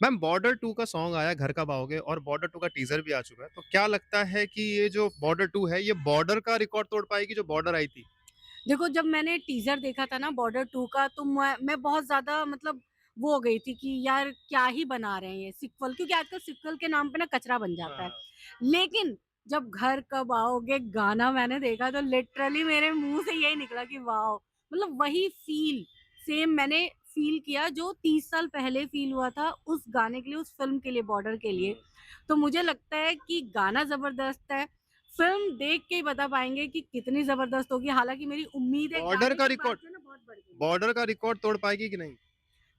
Ma'am border 2 का song आया घर कब आओगे और बॉर्डर 2 का टीज़र भी आ चुका है। तो क्या लगता है कि ये जो बॉर्डर 2 है ये बॉर्डर का रिकॉर्ड तोड़ पाएगी जो बॉर्डर आई थी? देखो, जब मैंने टीज़र देखा था ना बॉर्डर 2 का, तो मैं बहुत ज़्यादा मतलब वो हो गई थी कि यार क्या ही बना रहे हैं ये सीक्वल, क्योंकि आजकल सीक्वल के नाम पे ना कचरा बन हाँ, जाता है। हाँ। लेकिन जब घर कब आओगे गाना मैंने देखा तो लिटरली मेरे मुँह से यही निकला कि वॉव! मतलब वही फ़ील सेम मैंने फ़ील किया जो 30 साल पहले फ़ील हुआ था उस गाने के लिए, उस फ़िल्म के लिए, बॉर्डर के लिए। हुँ। तो मुझे लगता है कि गाना ज़बरदस्त है, फ़िल्म देख के ही बता पाएँगे कि कितनी ज़बरदस्त होगी। हालाँकि मेरी उम्मीदें बॉर्डर गाने का के बाद रिकॉर्ड से ना बहुत बढ़ गई हैं। बॉर्डर का रिकॉर्ड तोड़ पाएगी कि नहीं?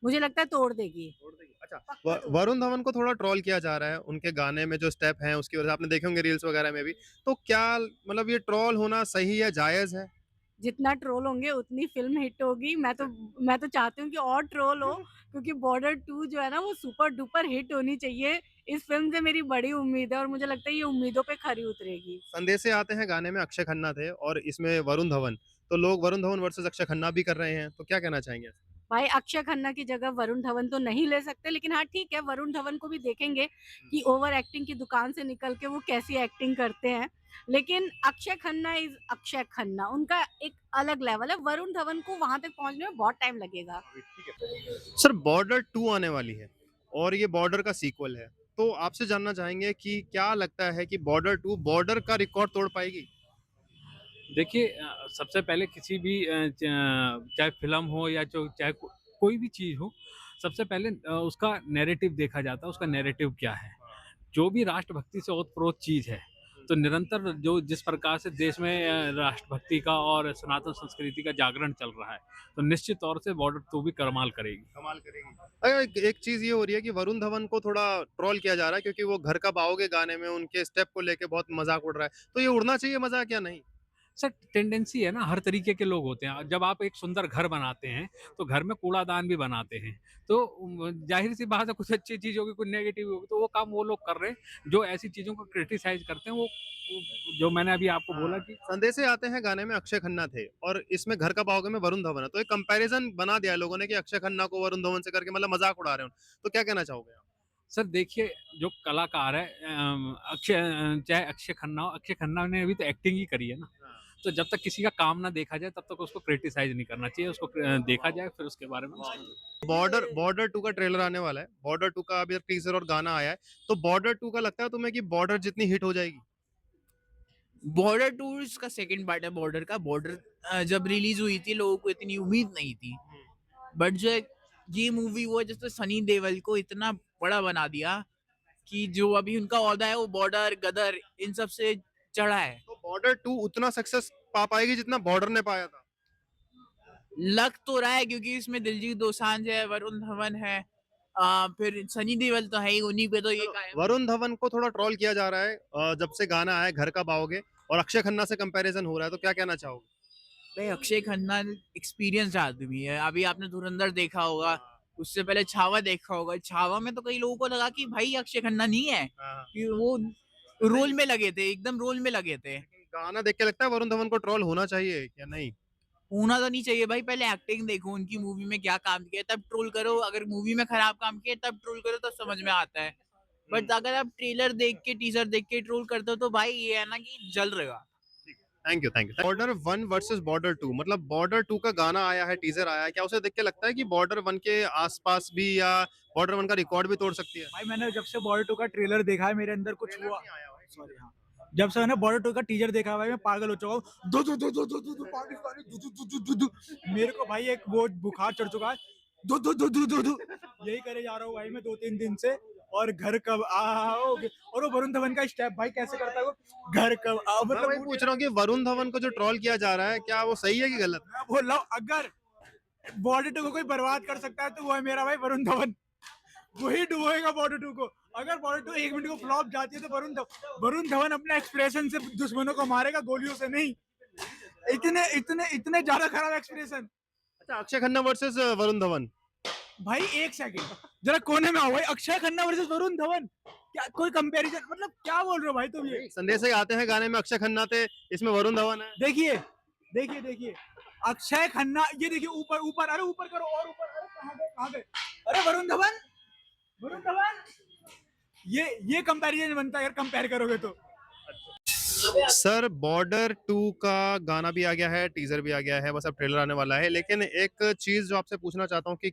मुझे लगता है तोड़ देगी, तोड़ देगी। अच्छा, पक्का तोड़ वरुण देगी। धवन को थोड़ा ट्रोल किया जा रहा है, उनके गाने में जो स्टेप हैं उसकी वजह से आपने देखे होंगे रील्स वगैरह में भी। तो क्या मतलब ये ट्रोल होना सही है, जायज़ है? जितना ट्रोल होंगे उतनी फ़िल्म हिट होगी। मैं तो चाहती हूँ कि और ट्रोल हो, क्योंकि बॉर्डर 2 जो है ना वो सुपर डुपर हिट होनी चाहिए। इस फ़िल्म से मेरी बड़ी उम्मीद है और मुझे लगता है ये उम्मीदों पे खरी उतरेगी। संदेशे आते हैं गाने में अक्षय खन्ना थे और इसमें वरुण धवन। तो लोग वरुण धवन वर्सेस अक्षय खन्ना भी कर रहे हैं। तो क्या कहना चाहेंगे? भाई अक्षय खन्ना की जगह वरुण धवन तो नहीं ले सकते, लेकिन हाँ ठीक है, वरुण धवन को भी देखेंगे हुँ। कि ओवर एक्टिंग की दुकान से निकल के वो कैसी एक्टिंग करते हैं। लेकिन अक्षय खन्ना इज़ अक्षय खन्ना, उनका एक अलग लेवल है। वरुण धवन को वहाँ तक पहुँचने में बहुत टाइम लगेगा। सर बॉर्डर 2 आने वाली है और ये बॉर्डर का सीक्वल है। तो आपसे जानना चाहेंगे कि क्या लगता है कि बॉर्डर 2 बॉर्डर का रिकॉर्ड तोड़ पाएगी? देखिए सबसे पहले किसी भी चाहे फ़िल्म हो या जो चाहे कोई भी चीज़ हो, सबसे पहले उसका नैरेटिव देखा जाता है, उसका नैरेटिव क्या है? जो भी राष्ट्रभक्ति से ओत-प्रोत चीज़ है, तो निरंतर जो जिस प्रकार से देश में राष्ट्रभक्ति का और सनातन संस्कृति का जागरण चल रहा है, तो निश्चित तौर से बॉर्डर 2 भी कमाल करेगी। कमाल करेगी। एक एक चीज़ ये हो रही है कि वरुण धवन को थोड़ा ट्रोल किया जा रहा है क्योंकि वो घर कब आओगे गाने में उनके स्टेप को लेके बहुत मज़ाक उड़ रहा है। तो ये उड़ना चाहिए मज़ाक या नहीं? सर टेंडेंसी है ना, हर तरीके के लोग होते हैं। जब आप एक सुंदर घर बनाते हैं, तो घर में कूड़ादान भी बनाते हैं। तो ज़ाहिर-सी बात है कुछ अच्छी चीज़ होगी, कुछ नेगेटिव होगी, तो वो काम वो लोग कर रहे हैं, जो ऐसी चीज़ों को क्रिटिसाइज़ करते हैं वो जो मैंने अभी आपको बोला हाँ, कि संदेशे आते हैं गाने में अक्षय खन्ना थे और इसमें घर कब आओगे में वरुण धवन है। तो एक कंपैरिज़न बना दिया है लोगों ने कि अक्षय खन्ना को वरुण धवन से करके मतलब मज़ाक उड़ा रहे हो। तो क्या कहना चाहोगे आप? सर देखिए, जो कलाकार है चाहे अक्षय खन्ना हो, अक्षय खन्ना ने भी तो एक्टिंग ही करी है ना। हाँ। तो जब तक किसी का काम ना देखा जाए, तब तक उसको क्रिटिसाइज़ नहीं करना चाहिए। उसको देखा जाए, फिर उसके बारे में बॉर्डर बॉर्डर 2 का ट्रेलर आने वाला है। बॉर्डर 2 का अभी तक टीज़र और गाना आया है। तो बॉर्डर 2 का लगता है तुम्हें कि बॉर्डर जितनी हिट हो जाएगी? बॉर्डर टू इसका सेकंड पार्ट है बॉर्डर का। बॉर्डर जब रिलीज हुई थी लोगों को इतनी उम्मीद नहीं थी, बट जो है ये मूवी वो है जिसने सनी देओल को इतना बड़ा बना दिया कि जो अभी उनका ओहदा है वो बॉर्डर गदर इन सब से चढ़ा है। तो बॉर्डर 2 उतना सक्सेस पा पाएगी जितना बॉर्डर ने पाया था। लग तो रहा है क्योंकि इसमें दिलजीत दोसांझ है, वरुण धवन है, फिर सनी देओल तो है ही, उन्हीं पे तो ये चलो कायम है। वरुण धवन को थोड़ा ट्रोल किया जा रहा है जब से गाना आया है घर कब आओगे और अक्षय खन्ना से कंपैरिजन हो रहा है तो क्या कहना चाहोगे? भाई अक्षय खन्ना एक्सपीरियंस आदमी है। अभी आपने धुरंधर देखा होगा, हाँ, उससे पहले छावा देखा होगा। छावा में तो कई लोगों को लगा कि भाई अक्षय खन्ना नहीं है, हाँ। कि वो नहीं, रोल में लगे थे, एकदम रोल में लगे थे। लेकिन गाना देख के लगता है वरुण धवन को ट्रोल होना चाहिए या नहीं? होना तो नहीं चाहिए भाई, पहले एक्टिंग देखो उनकी, मूवी में क्या काम किया है, तब ट्रोल करो। अगर मूवी में खराब काम किया है, तब ट्रोल करो तो समझ में आता है। हुँ, बट अगर आप ट्रेलर देख के, टीजर देख के ट्रोल करते हो तो भाई ये है ना कि जल रहे हो आप। ठीक है। Thank you, thank you. Border 1 versus border 2 मतलब बॉर्डर 2 का गाना आया है, टीज़र आया है। क्या उसे देख के लगता है कि बॉर्डर 1 के आस-पास भी या बॉर्डर 1 का रिकॉर्ड भी तोड़ सकती है? भाई मैंने जब से बॉर्डर 2 का ट्रेलर देखा है मेरे अंदर कुछ ट्रेलर हुआ। नहीं आया भाई, सॉरी, टीज़र। हाँ। जब से मैंने बॉर्डर 2 का टीजर देखा है भाई मैं पागल हो चुका हूँ। दो दो दो दो दो दो दो पाकिस्तानी दो दो दो दो दो दो। मेरे को भाई एक वो बुखार चढ़ चुका है। दो दो दो दो दो दो यही करे जा रहा हूँ भाई मैं 2-3 दिन से। और घर कब आओगे, और वो वरुण धवन का स्टेप भाई कैसे करता है वो, घर कब आओ मैं मतलब वही मूड पूछ रहा हूँ कि वरुण धवन को जो ट्रोल किया जा रहा है, क्या वो सही है कि गलत? मैं बोल रहा हूँ अगर बॉर्डर 2 को कोई बर्बाद कर सकता है तो वो है मेरा भाई वरुण धवन। वही डुबोएगा बॉर्डर 2 को। अगर बॉर्डर 2 1 मिनट को फ्लॉप जाती है तो वरुण धवन अपने एक्सप्रेशन से दुश्मनों को मारेगा, गोलियों से नहीं। इतने इतने इतने ज्यादा खराब एक्सप्रेशन। अच्छा अक्षय खन्ना वर्सेस वरुण धवन। भाई एक सेकंड जरा कोने में आओ भाई, अक्षय खन्ना वर्सेस वरुण धवन, क्या कोई कंपैरिजन, मतलब क्या बोल रहे हो भाई तुम ये। संदेश से आते हैं गाने में अक्षय खन्ना थे, इसमें वरुण धवन है। देखिए देखिए देखिए अक्षय खन्ना, ये देखिए ऊपर ऊपर, अरे ऊपर करो और ऊपर, अरे कहाँ गए, अरे वरुण धवन, वरुण धवन ये कंपैरिजन बनता है अगर कंपेयर करोगे तो। सर बॉर्डर 2 का गाना भी आ गया है, टीजर भी आ गया है, बस अब ट्रेलर आने वाला है। लेकिन एक चीज जो आपसे पूछना चाहता हूँ कि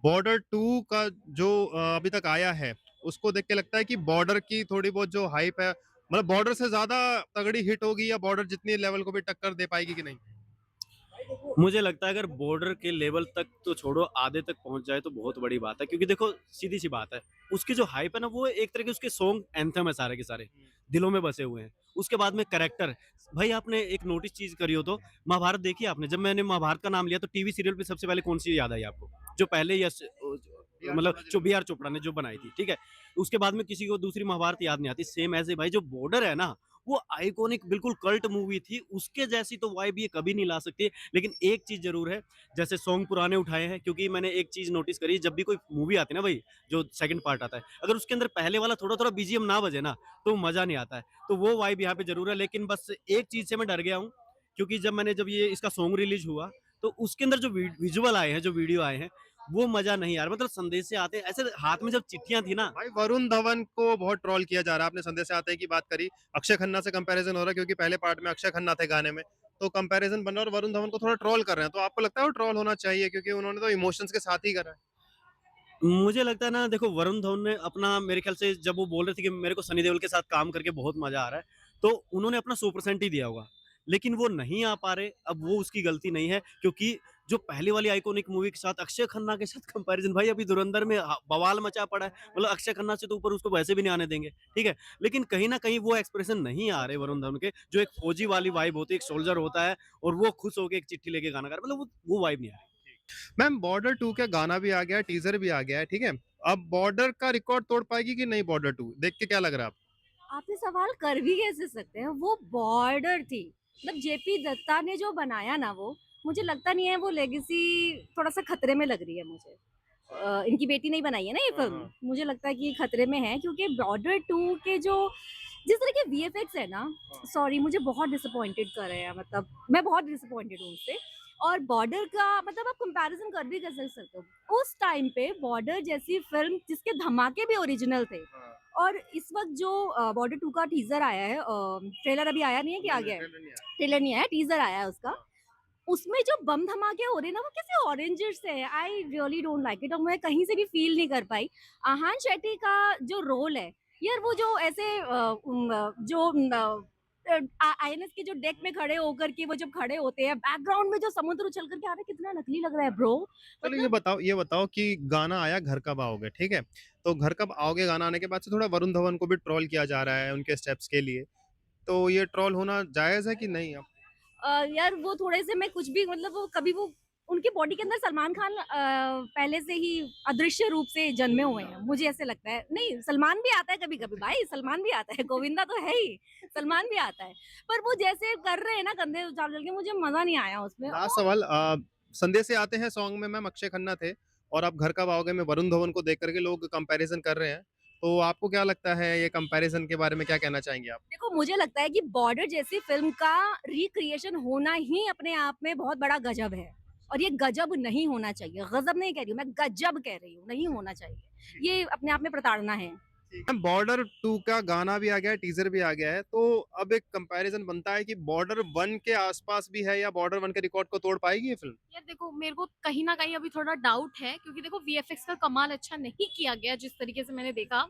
बॉर्डर 2 का जो अभी तक आया है, उसको देख के लगता है कि बॉर्डर की थोड़ी बहुत जो हाइप है, मतलब बॉर्डर से ज्यादा तगड़ी हिट होगी या बॉर्डर जितनी लेवल को भी टक्कर दे पाएगी कि नहीं? मुझे लगता है अगर बॉर्डर के लेवल तक तो छोड़ो, आधे तक पहुंच जाए तो बहुत बड़ी बात है, क्योंकि देखो सीधी सी बात है, उसकी जो हाइप है ना, वो एक तरह के उसके सॉन्ग एंथम है, सारे के सारे दिलों में बसे हुए हैं। उसके बाद में कैरेक्टर, भाई आपने एक नोटिस चीज करी हो तो, महाभारत देखी आपने? जब मैंने महाभारत का नाम लिया तो टीवी सीरियल पे सबसे पहले कौन सी याद आई आपको? जो पहले यश मतलब जो बी आर चोपड़ा ने जो बनाई थी, ठीक है। उसके बाद में किसी को दूसरी महाभारत याद नहीं आती। सेम ऐसे भाई जो बॉर्डर है ना, वो आइकॉनिक बिल्कुल कल्ट मूवी थी, उसके जैसी तो वाइब ये कभी नहीं ला सकती। लेकिन एक चीज जरूर है, जैसे सॉन्ग पुराने उठाए हैं, क्योंकि मैंने एक चीज नोटिस करी, जब भी कोई मूवी आती है ना भाई, जो सेकंड पार्ट आता है, अगर उसके अंदर पहले वाला थोड़ा थोड़ा बीजीएम ना बजे ना, तो मजा नहीं आता है। तो वो वाइब यहाँ पे जरूर है। लेकिन बस एक चीज से मैं डर गया हूँ, क्योंकि जब ये इसका सॉन्ग रिलीज हुआ, तो उसके अंदर जो विजुअल आए हैं, जो वीडियो आए हैं, वो मजा नहीं आ रहा। मतलब संदेश से आते ऐसे हाथ में जब चिट्ठियां थी ना। भाई वरुण धवन को बहुत ट्रोल किया जा रहा है। आपने संदेश से आते की बात करी, अक्षय खन्ना से कंपैरिजन हो रहा है क्योंकि पहले पार्ट में अक्षय खन्ना थे गाने में, तो कंपैरिजन बन रहा है और वरुण धवन को थोड़ा ट्रोल कर रहे हैं। तो आपको लगता है वो ट्रोल होना चाहिए क्योंकि उन्होंने तो इमोशंस के साथ ही करा है? मुझे लगता है ना, देखो वरुण धवन ने अपना, मेरे ख्याल से जब वो बोल रहे थे कि मेरे को सनी देओल के साथ काम करके बहुत मजा आ रहा है, तो उन्होंने अपना 100% ही दिया होगा। लेकिन वो नहीं आ पा रहे, अब वो उसकी गलती नहीं है, क्योंकि जो पहले वाली आइकॉनिक मूवी के साथ अक्षय खन्ना के साथ कंपैरिजन, भाई अभी धुरंधर में बवाल मचा पड़ा है। मतलब अक्षय खन्ना से तो ऊपर उसको वैसे भी नहीं आने देंगे, ठीक है। लेकिन कहीं ना कहीं वो एक्सप्रेशन नहीं आ रहे वरुण धवन के, जो एक फौजी वाली वाइब होती है, एक सोल्जर होता है और वो खुश होकर एक चिट्ठी लेके गाना गा रहा है, मतलब वो वाइब नहीं आ रही। मैम बॉर्डर 2 का गाना भी आ गया है, टीजर भी आ गया है, ठीक है। अब बॉर्डर का रिकॉर्ड तोड़ पाएगी कि नहीं बॉर्डर 2? देख के क्या लग रहा है आपको? आप ये सवाल कर भी कैसे सकते हैं? वो बॉर्डर थी, मतलब जेपी दत्ता ने जो बनाया ना, वो मुझे लगता नहीं है वो लेगेसी थोड़ा सा खतरे में लग रही है मुझे। इनकी बेटी नहीं बनाई है ना ये हाँ, फिल्म, हाँ। मुझे लगता है कि ये खतरे में है, क्योंकि बॉर्डर 2 के जो जिस तरह के वीएफएक्स है ना, सॉरी मुझे बहुत डिसअपॉइंटेड कर रहे हैं, मतलब मैं बहुत डिसअपॉइंटेड हूँ उससे। और बॉर्डर का मतलब आप कंपैरिजन कर भी कैसे सकते हो? उस टाइम पे बॉर्डर जैसी फिल्म जिसके धमाके भी ओरिजिनल थे, और इस वक्त जो बॉर्डर 2 का टीजर आया है, ट्रेलर अभी आया नहीं है कि आ गया है? ट्रेलर नहीं आया, टीजर आया है उसका। उसमें जो बम धमाके हो रहे हैं ना, वो कैसे ऑरेंजर्स है, I really don't like it, और मैं कहीं से भी फील नहीं कर पाई। आहान शेट्टी का जो रोल है यार, वो जो ऐसे जो आईएनएस के जो डेक में खड़े होकर के वो जब खड़े होते हैं, बैकग्राउंड में जो समुद्र उछल करके आ रहा है, कितना नकली लग रहा है ब्रो। चलो मतलब ये बताओ कि गाना आया घर कब आओगे, ठीक है। तो घर कब आओगे गाना आने के बाद से थोड़ा वरुण धवन को भी ट्रोल किया जा रहा है उनके स्टेप्स के लिए, तो ये ट्रोल होना जायज है कि नहीं? यार वो थोड़े से मैं कुछ भी मतलब वो कभी वो उनकी बॉडी के अंदर सलमान खान पहले से ही अदृश्य रूप से जन्मे हुए हैं, मुझे ऐसे लगता है। नहीं, सलमान भी आता है कभी कभी भाई, सलमान भी आता है, गोविंदा तो है ही, सलमान भी आता है। पर वो जैसे कर रहे हैं ना कंधे उछाल करके, मुझे मजा नहीं आया उसमें। लास्ट सवाल, संदेश से आते हैं सॉन्ग में मैम अक्षय खन्ना थे और आप घर कब आओगे में वरुण धवन को देख करके लोग कंपैरिजन कर रहे हैं, तो आपको क्या लगता है ये कंपैरिजन के बारे में क्या कहना चाहेंगे आप? देखो मुझे लगता है कि बॉर्डर जैसी फिल्म का रिक्रिएशन होना ही अपने आप में बहुत बड़ा गजब है, और ये गजब नहीं होना चाहिए। गजब नहीं कह रही हूँ मैं, गजब कह रही हूँ, नहीं होना चाहिए। ये अपने आप में प्रताड़ना है। मैम बॉर्डर 2 का गाना भी आ गया है, टीजर भी आ गया है, तो अब एक कंपैरिजन बनता है कि बॉर्डर 1 के आसपास भी है या बॉर्डर 1 के रिकॉर्ड को तोड़ पाएगी ये फिल्म? यार देखो, मेरे को कहीं ना कहीं अभी थोड़ा डाउट है, क्योंकि देखो वीएफएक्स का कमाल अच्छा नहीं किया गया जिस तरीके से मैंने देखा।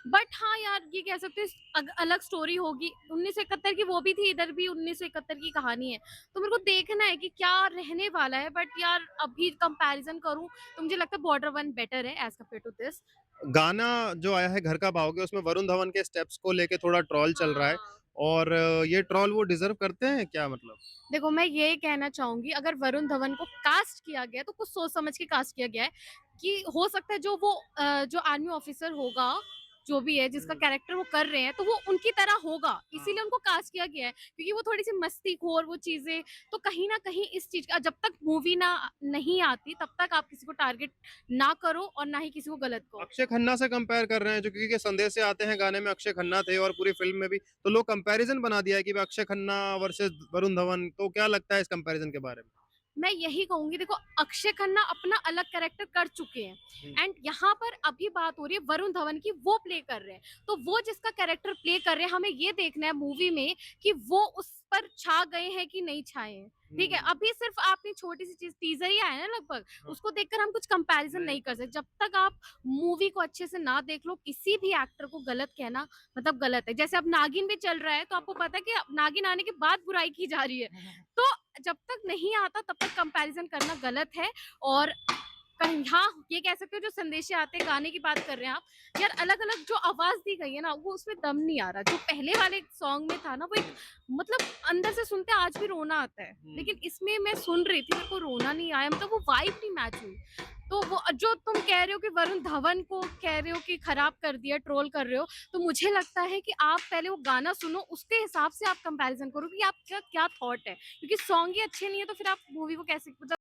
बट हाँ यार, ये कह सकते हैं अलग स्टोरी होगी। 1971 की वो भी थी, इधर भी 1971 की कहानी है, तो मेरे को देखना है कि क्या रहने वाला है। बट यार अभी कंपैरिजन करूं तो मुझे लगता है बॉर्डर 1 बेटर है एज कम्पेयर टू दिस। गाना जो आया है घर कब आओगे उसमें वरुण धवन के स्टेप्स को लेके थोड़ा ट्रोल चल रहा है, हाँ, और ये ट्रोल वो डिजर्व करते हैं क्या, मतलब? देखो मैं ये कहना चाहूंगी, अगर वरुण धवन को कास्ट किया गया है, तो कुछ सोच समझ के कास्ट किया गया है। कि हो सकता है जो वो जो आर्मी ऑफिसर होगा, जो भी है जिसका कैरेक्टर वो कर रहे हैं, तो वो उनकी तरह होगा, इसीलिए उनको कास्ट किया गया है, क्योंकि वो थोड़ी सी मस्तीखोर वो चीजें। तो कहीं ना कहीं इस चीज का, जब तक मूवी ना नहीं आती तब तक आप किसी को टारगेट ना करो और ना ही किसी को गलत कहो। अक्षय खन्ना से कंपेयर कर रहे हैं जो, क्योंकि संदेश से आते हैं गाने में अक्षय खन्ना थे और पूरी फिल्म में भी, तो लोग कंपैरिजन बना दिया है कि भाई अक्षय खन्ना वर्सेस वरुण धवन, तो क्या लगता है इस कंपैरिजन के बारे में? मैं यही कहूंगी, देखो अक्षय खन्ना अपना अलग कैरेक्टर कर चुके हैं एंड यहाँ पर अभी बात हो रही है वरुण धवन की, वो प्ले कर रहे हैं। तो वो जिसका कैरेक्टर प्ले कर रहे हैं, हमें ये देखना है मूवी में कि वो उस पर छा गए हैं कि नहीं छाए हैं। ठीक है, अभी सिर्फ आपने छोटी सी चीज, टीजर ही आया ना लगभग, उसको देखकर हम कुछ कंपैरिजन नहीं कर सकते। जब तक आप मूवी को अच्छे से ना देख लो, किसी भी एक्टर को गलत कहना मतलब गलत है। जैसे अब नागिन भी चल रहा है, तो आपको पता है कि नागिन आने के बाद बुराई की जा रही है, तो जब तक नहीं आता तब तक कंपैरिजन करना गलत है। और कहीं हाँ, ये कह सकते हो जो संदेशे आते हैं, गाने की बात कर रहे हैं आप, यार अलग अलग जो आवाज दी गई है ना, वो उसमें दम नहीं आ रहा। जो पहले वाले सॉन्ग में था ना, वो एक मतलब अंदर से सुनते आज भी रोना आता है, लेकिन इसमें मैं सुन रही थी, मेरे को रोना नहीं आया, मतलब वो वाइब नहीं मैच हुई। तो वो जो तुम कह रहे हो कि वरुण धवन को कह रहे हो कि खराब कर दिया, ट्रोल कर रहे हो, तो मुझे लगता है कि आप पहले वो गाना सुनो, उसके हिसाब से आप कंपैरिजन करो कि आपका क्या थॉट है, क्योंकि सॉन्ग ही अच्छे नहीं है तो फिर आप मूवी को कैसे मतलब